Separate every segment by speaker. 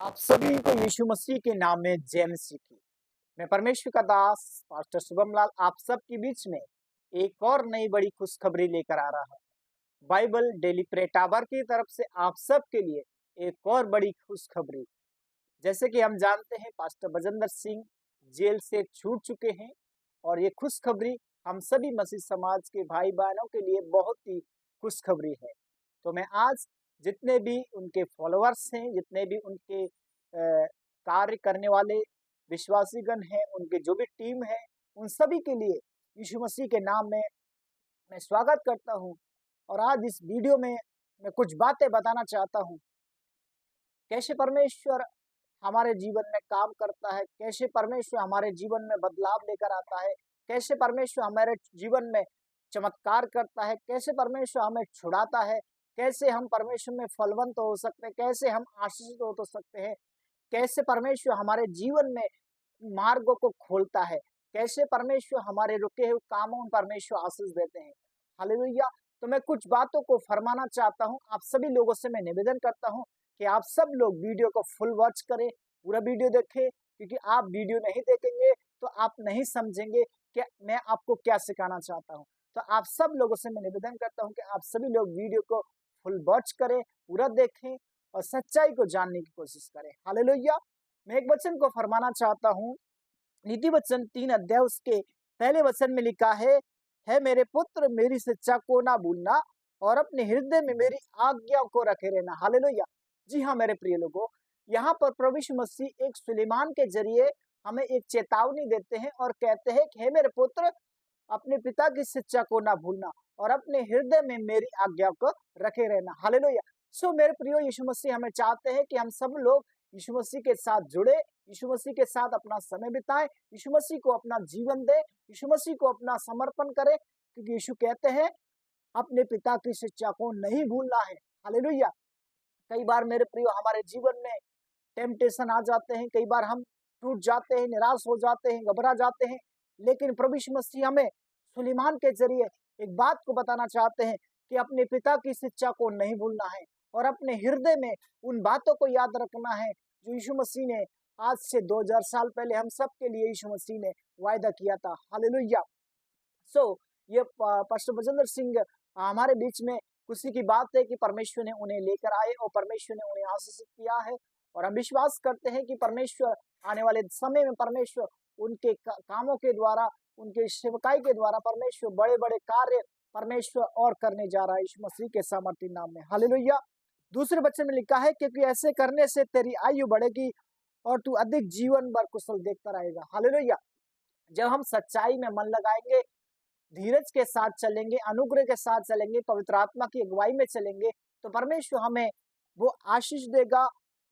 Speaker 1: आप सभी को यीशु मसीह के नाम में जय मसीह की। मैं परमेश्वर का दास पास्टर शुभम लाल आप सबके बीच में एक और नई बड़ी खुशखबरी लेकर आ रहा हूँ। बाइबल डेली प्रे टावर की तरफ से आप सबके लिए एक और बड़ी खुशखबरी। जैसे कि हम जानते हैं पास्टर बजेंद्र सिंह जेल से छूट चुके हैं और ये खुशखबरी हम सभी मसीह समाज के भाई बहनों के लिए बहुत ही खुशखबरी है। तो मैं आज जितने भी उनके फॉलोअर्स हैं, जितने भी उनके कार्य करने वाले विश्वासीगण हैं, उनके जो भी टीम है, उन सभी के लिए यीशु मसीह के नाम में मैं स्वागत करता हूँ। और आज इस वीडियो में मैं कुछ बातें बताना चाहता हूँ, कैसे परमेश्वर हमारे जीवन में काम करता है, कैसे परमेश्वर हमारे जीवन में बदलाव लेकर आता है, कैसे परमेश्वर हमारे जीवन में चमत्कार करता है, कैसे परमेश्वर हमें छुड़ाता है, कैसे हम परमेश्वर में फलवंत हो सकते हैं, कैसे हम आशीषित हो तो सकते हैं, कैसे परमेश्वर हमारे जीवन में मार्गों को खोलता है, कैसे परमेश्वर हमारे रुके हुए कामों में परमेश्वर आशीष देते हैं। हालेलुया। तो मैं कुछ बातों को फरमाना चाहता हूँ, आप सभी लोगों से मैं निवेदन करता हूँ कि आप सब लोग वीडियो को फुल वॉच करें, पूरा वीडियो देखें, क्योंकि आप वीडियो नहीं देखेंगे तो आप नहीं समझेंगे कि मैं आपको क्या सिखाना चाहता हूँ। तो आप सब लोगों से मैं निवेदन करता हूँ कि आप सभी लोग वीडियो को फुल वॉच करें, पूरा देखें और सच्चाई को जानने की कोशिश करें। हालेलुया। मैं एक वचन को फरमाना चाहता हूँ, नीति वचन 3 अध्याय उसके पहले वचन में लिखा है मेरे पुत्र मेरी शिक्षा को ना भूलना और अपने हृदय में मेरी आज्ञा को रखे रहना। हालेलुया। जी हाँ मेरे प्रिय लोगों, यहाँ पर प्रभु यीशु मसीह एक सुलेमान के जरिए हमें एक चेतावनी देते हैं और कहते हैं कि हे मेरे पुत्र, अपने पिता की शिक्षा को ना भूलना और अपने हृदय में मेरी आज्ञा को रखे रहना। हालेलुया। सो मेरे प्रियो, यीशु मसीह हमें चाहते हैं कि हम सब लोग यीशु मसीह के साथ जुड़े, यीशु मसीह के साथ अपना समय बिताएं, यीशु मसीह को अपना जीवन दे, यीशु मसीह को अपना समर्पण करें, क्योंकि यीशु कहते हैं अपने पिता की शिक्षा को नहीं भूलना है। हालेलुया। कई बार मेरे प्रियो हमारे जीवन में टेम्पटेशन आ जाते हैं, कई बार हम टूट जाते हैं, निराश हो जाते हैं, घबरा जाते हैं, लेकिन प्रभु यीशु मसीह हमें सुलेमान के जरिए एक बात को बताना चाहते हैं कि अपने पिता की शिक्षा को नहीं भूलना है और अपने हृदय में उन बातों को याद रखना है जो यीशु मसीह ने आज से 2000 साल पहले हम सब के लिए यीशु मसीह ने वायदा किया था। हालेलुया। सो ये पास्टर बजेंद्र सिंह हमारे बीच में खुशी की बात है कि परमेश्वर ने उन्हें लेकर आए और परमेश्वर ने उन्हें आशीषित किया है। और हम विश्वास करते हैं कि परमेश्वर आने वाले समय में परमेश्वर उनके कामों के द्वारा, उनके सेवकाई के द्वारा परमेश्वर बड़े बड़े कार्य परमेश्वर और करने जा रहा है यीशु मसीह के सामर्थ्य नाम में। हालेलुया। दूसरे वचन में लिखा है, क्योंकि ऐसे करने से तेरी आयु बढ़ेगी और तू अधिक जीवन भर कुशल देखता रहेगा। हालेलुया। जब हम सच्चाई में मन लगाएंगे, धीरज के साथ चलेंगे, अनुग्रह के साथ चलेंगे, पवित्र आत्मा की अगुवाई में चलेंगे, तो परमेश्वर हमें वो आशीष देगा,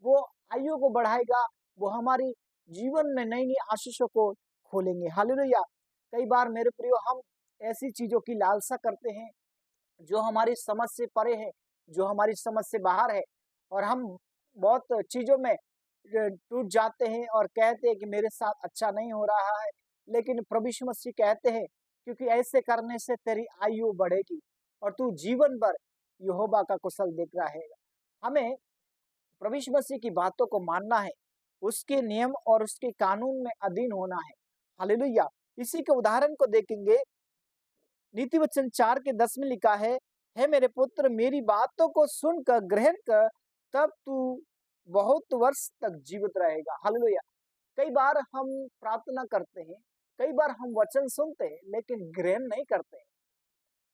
Speaker 1: वो आयु को बढ़ाएगा, वो हमारी जीवन में नई नई आशीषों को खोलेंगे। हालेलुया। कई बार मेरे प्रियो हम ऐसी चीजों की लालसा करते हैं जो हमारी समझ से परे है, जो हमारी समझ से बाहर है, और हम बहुत चीजों में टूट जाते हैं और कहते हैं कि मेरे साथ अच्छा नहीं हो रहा है। लेकिन प्रभु यीशु मसीह कहते हैं, क्योंकि ऐसे करने से तेरी आयु बढ़ेगी और तू जीवन भर यहोवा का कुशल देख रहेगा। हमें प्रभु यीशु मसीह की बातों को मानना है, उसके नियम और उसके कानून में अधीन होना है। हालेलुया। इसी के उदाहरण को देखेंगे, नीति वचन 4 के 10 में लिखा है मेरे पुत्र मेरी बातों को सुनकर ग्रहण कर, तब तू बहुत वर्ष तक जीवित रहेगा। हालेलुया। कई बार हम प्रार्थना करते हैं, कई बार हम वचन सुनते हैं, लेकिन ग्रहण नहीं करते हैं।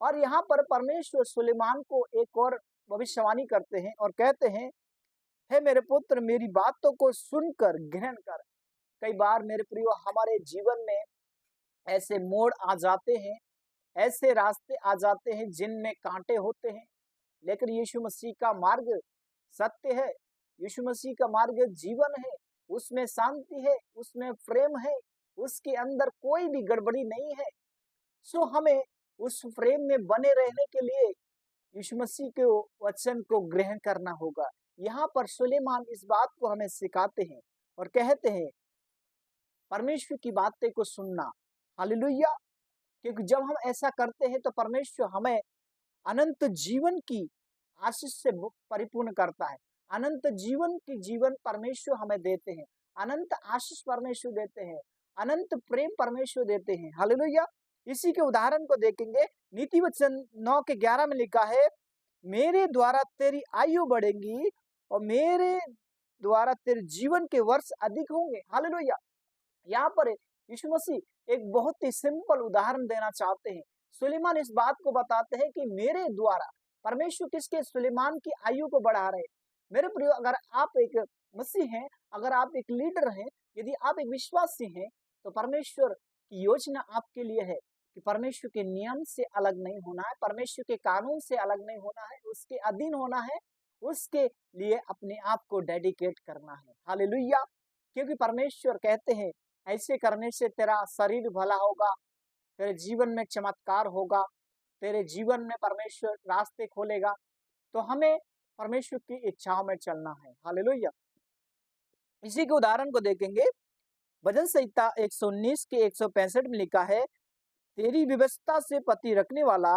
Speaker 1: और यहाँ पर परमेश्वर सुलेमान को एक और भविष्यवाणी करते हैं और कहते हैं, हे मेरे पुत्र मेरी बातों को सुनकर ग्रहण कर। कई बार मेरे प्रियो हमारे जीवन में ऐसे मोड़ आ जाते हैं, ऐसे रास्ते आ जाते हैं जिनमें कांटे होते हैं, लेकिन यीशु मसीह का मार्ग सत्य है, यीशु मसीह का मार्ग जीवन है, उसमें शांति है, उसमें प्रेम है, उसके अंदर कोई भी गड़बड़ी नहीं है। सो हमें उस प्रेम में बने रहने के लिए यीशु मसीह के वचन को ग्रहण करना होगा। यहाँ पर सुलेमान इस बात को हमें सिखाते हैं और कहते हैं परमेश्वर की बातें को सुनना। हालेलुया। क्योंकि जब हम ऐसा करते हैं तो परमेश्वर हमें अनंत जीवन की आशीष से परिपूर्ण करता है, अनंत जीवन की जीवन परमेश्वर हमें देते हैं, अनंत आशीष परमेश्वर देते हैं, अनंत प्रेम परमेश्वर देते हैं। हालेलुया। इसी के उदाहरण को देखेंगे, नीति वचन 9:11 में लिखा है, मेरे द्वारा तेरी आयु बढ़ेगी और मेरे द्वारा तेरे जीवन के वर्ष अधिक होंगे। हालेलुया। यहाँ पर यीशु मसीह एक बहुत ही सिंपल उदाहरण देना चाहते हैं। सुलेमान इस बात को बताते हैं कि मेरे द्वारा परमेश्वर किसके सुलेमान की आयु को बढ़ा रहे। मेरे प्रियो, अगर आप एक मसीह हैं, अगर आप एक लीडर हैं, यदि आप एक विश्वासी हैं, तो परमेश्वर की योजना आपके लिए है कि परमेश्वर के नियम से अलग नहीं होना है, परमेश्वर के कानून से अलग नहीं होना है, उसके अधीन होना है, उसके लिए अपने आप को डेडिकेट करना है। हालेलुया। क्योंकि परमेश्वर कहते हैं, ऐसे करने से तेरा शरीर भला होगा, तेरे जीवन में चमत्कार होगा, तेरे जीवन में परमेश्वर रास्ते खोलेगा। तो हमें परमेश्वर की इच्छाओं में चलना है। हालेलुया। इसी के उदाहरण को देखेंगे, भजन संहिता 119 के 165 में लिखा है, तेरी व्यवस्था से पति रखने वाला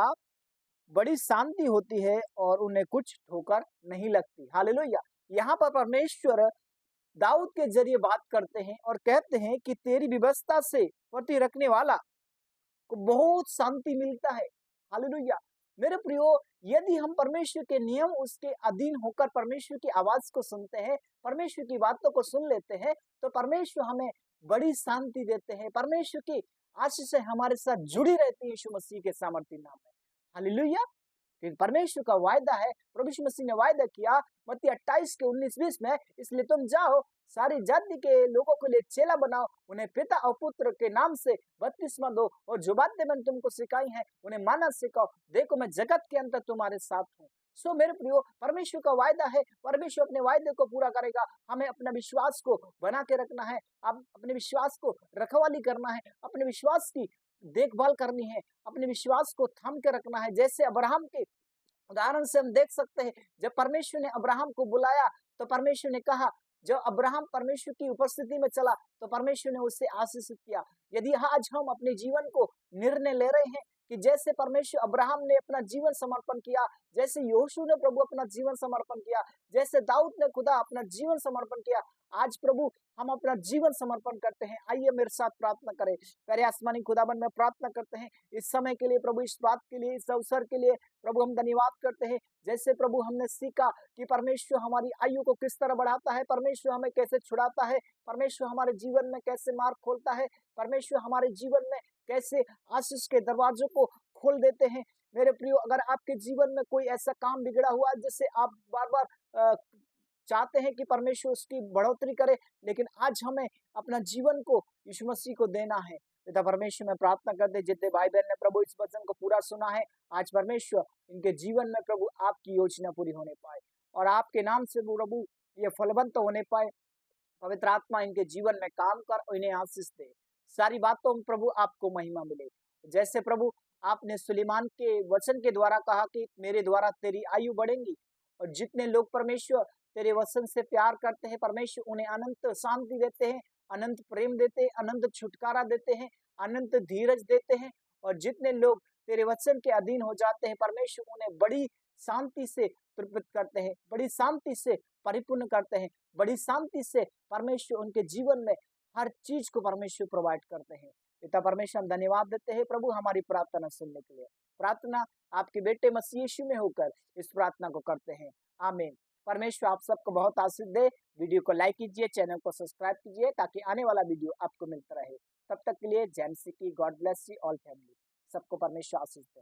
Speaker 1: बड़ी शांति होती है और उन्हें कुछ ठोकर नहीं लगती। हालेलुया। यहाँ पर परमेश्वर दाऊद के जरिए बात करते हैं और कहते हैं कि तेरी व्यवस्था से पति रखने वाला को बहुत शांति मिलता है। हालेलुया। मेरे प्रियो, यदि हम परमेश्वर के नियम, उसके अधीन होकर परमेश्वर की आवाज को सुनते हैं, परमेश्वर की बातों को सुन लेते हैं, तो परमेश्वर हमें बड़ी शांति देते हैं। परमेश्वर की आशीष हमारे साथ जुड़ी रहती है यीशु मसीह के सामर्थ्य नाम में। हालेलुया। क्योंकि परमेश्वर का वायदा है, प्रभु यीशु मसीह ने वायदा किया मत्ती 28 के 19-20 में, इसलिए तुम जाओ, सारी जाति के लोगों के लिए चेला बनाओ, उन्हें पिता और पुत्र के नाम से बपतिस्मा दो, और जो बातें मैंने तुमको सिखाई हैं उन्हें मानना सिखाओ, देखो मैं जगत के अंत तुम्हारे साथ हूँ। सो मेरे प्रियो, परमेश्वर का वायदा है, परमेश्वर अपने वायदे को पूरा करेगा। हमें अपने विश्वास को बना के रखना है, अब अपने विश्वास को रखवाली करना है, अपने विश्वास की देखभाल करनी है, अपने विश्वास को थाम के रखना है। जैसे अब्राहम के उदाहरण से हम देख सकते हैं, जब परमेश्वर ने अब्राहम को बुलाया तो परमेश्वर ने कहा, जब अब्राहम परमेश्वर की उपस्थिति में चला तो परमेश्वर ने उसे आशीषित किया। यदि आज हम अपने जीवन को निर्णय ले रहे हैं कि जैसे परमेश्वर अब्राहम ने अपना जीवन समर्पण किया, जैसे यहोशू ने प्रभु अपना जीवन समर्पण किया, जैसे दाऊद ने खुदा अपना जीवन समर्पण किया, आज प्रभु हम अपना जीवन समर्पण करते हैं। आइए मेरे साथ प्रार्थना करें। प्यारे आसमानी खुदाबंद में प्रार्थना करते हैं इस समय के लिए प्रभु, इस बात के लिए, इस अवसर के लिए प्रभु हम धन्यवाद करते हैं। जैसे प्रभु हमने सीखा कि परमेश्वर हमारी आयु को किस तरह बढ़ाता है, परमेश्वर हमें कैसे छुड़ाता है, परमेश्वर हमारे जीवन में कैसे मार्ग खोलता है, परमेश्वर हमारे जीवन में कैसे आशीष के दरवाजों को खोल देते हैं। मेरे प्रियो, अगर आपके जीवन में कोई ऐसा काम बिगड़ा हुआ जिससे आप बार बार चाहते हैं कि परमेश्वर उसकी बढ़ोतरी करे, लेकिन आज हमें अपना जीवन को यीशु मसीह को देना है। पिता परमेश्वर में प्रार्थना करते, जितने भाई बहन ने प्रभु इस वचन को पूरा सुना है, आज परमेश्वर इनके जीवन में प्रभु आपकी योजना पूरी होने पाए और आपके नाम से प्रभु ये फलवंत होने पाए। पवित्र आत्मा इनके जीवन में काम कर और इन्हें आशीष दे। सारी बातों में प्रभु आपको महिमा मिले। जैसे प्रभु आपने सुलेमान के वचन के द्वारा कहा कि मेरे द्वारा तेरी आयु बढ़ेगी, और जितने लोग परमेश्वर तेरे वचन से प्यार करते हैं, परमेश्वर उन्हें अनंत शांति देते हैं, अनंत प्रेम देते हैं, अनंत छुटकारा देते हैं, अनंत धीरज देते हैं। और जितने लोग तेरे वचन के अधीन हो जाते हैं, परमेश्वर उन्हें बड़ी शांति से तृप्त करते हैं, बड़ी शांति से परिपूर्ण करते हैं, बड़ी शांति से परमेश्वर उनके जीवन में हर चीज को परमेश्वर प्रोवाइड करते हैं। पिता परमेश्वर, हम धन्यवाद देते हैं प्रभु हमारी प्रार्थना सुनने के लिए। प्रार्थना आपके बेटे मसीह यीशु में होकर इस प्रार्थना को करते हैं, आमीन। परमेश्वर आप सबको बहुत आशीष दे। वीडियो को लाइक कीजिए, चैनल को सब्सक्राइब कीजिए ताकि आने वाला वीडियो आपको मिलता रहे। तब तक के लिए जय मसीह की, God bless you all family. सबको परमेश्वर आशीष दे।